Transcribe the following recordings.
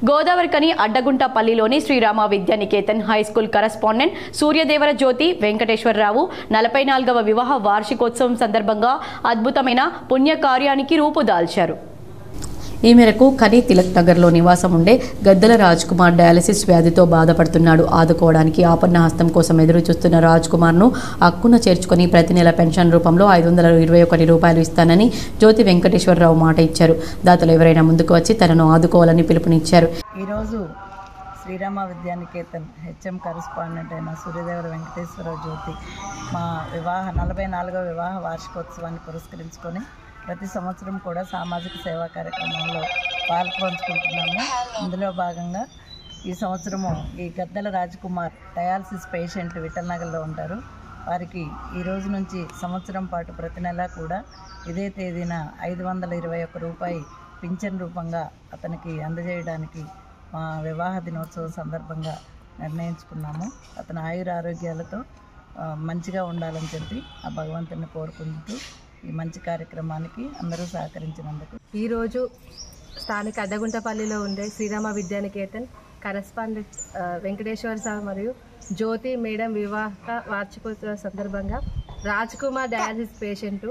గోదావరికని అడ్డగుంటపల్లిలోని Srirama Vidyaniketan high school correspondent Suryadevara Jyothi Venkateswararao 44వ వివాహ వార్షికోత్సవం సందర్భంగా అద్భుతమైన పుణ్యకార్యానికి రూపుదాల్చారు. ఈ మేరకు కని తిలక్ నగర్లో నివాసం ఉండే గద్దల రాజ్ కుమార్ డయాలసిస్ వ్యాధితో బాధపడుతున్నాడు. ఆదుకోవడానికి ఆపన్న హస్తం కోసం ఎదురు చూస్తున్న రాజ్ కుమార్ను హక్కున చేర్చుకుని ప్రతి నెల పెన్షన్ రూపంలో 521 రూపాయలు ఇస్తానని జ్యోతి వెంకటేశ్వరరావు మాట ఇచ్చారు. దాతలు ఎవరైనా ముందుకు వచ్చి తనను ఆదుకోవాలని పిలుపునిచ్చారు. ఈరోజు శ్రీరామ విద్యానికేతన్ హెచ్ఎం కరెస్పాండెంట్ అయిన సూర్యదేవర వెంకటేశ్వరరావు జ్యోతి మా 44వ వివాహ వార్షికోత్సవాన్ని పురస్కరించుకొని ప్రతి సంవత్సరం కూడా సామాజిక సేవా కార్యక్రమంలో పాల్పంచుకుంటున్నాము. ఇందులో భాగంగా ఈ సంవత్సరము ఈ గద్దల రాజ్కుమార్ డయాలసిస్ పేషెంట్ విఠల్ నగర్లో ఉంటారు. వారికి ఈ రోజు నుంచి సంవత్సరం పాటు ప్రతి నెల కూడా ఇదే తేదీన 521 రూపాయి పింఛన్ రూపంగా అతనికి అందజేయడానికి మా వివాహ దినోత్సవం సందర్భంగా నిర్ణయించుకున్నాము. అతని ఆయుర ఆరోగ్యాలతో మంచిగా ఉండాలని చెప్పి ఆ భగవంతుని కోరుకుంటూ ఈ మంచి కార్యక్రమానికి అందరూ సహకరించినందుకు ఈరోజు స్థానిక అడ్డగుంటపల్లిలో ఉండే శ్రీరామ విద్యానికేతన్ కరెస్పాండెంట్ వెంకటేశ్వర సార్ మరియు జ్యోతి మేడం వివాహ వార్షికోత్సవ సందర్భంగా రాజ్ కుమార్ డయాలసిస్ పేషెంటు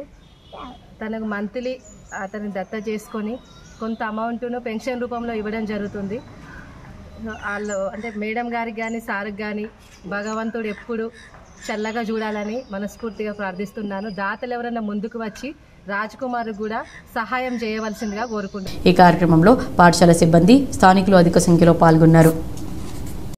తనకు మంత్లీ అతన్ని దత్త చేసుకొని కొంత అమౌంట్ను పెన్షన్ రూపంలో ఇవ్వడం జరుగుతుంది. వాళ్ళు అంటే మేడం గారికి కానీ సార్కి కానీ భగవంతుడు ఎప్పుడు చల్లగా చూడాలని మనస్ఫూర్తిగా ప్రార్థిస్తున్నాను. దాతలు ఎవరైనా ముందుకు వచ్చి రాజ్ కుమార్ కూడా సహాయం చేయవలసిందిగా కోరుకుంటున్నాను. ఈ కార్యక్రమంలో పాఠశాల సిబ్బంది స్థానికులు అధిక సంఖ్యలో పాల్గొన్నారు.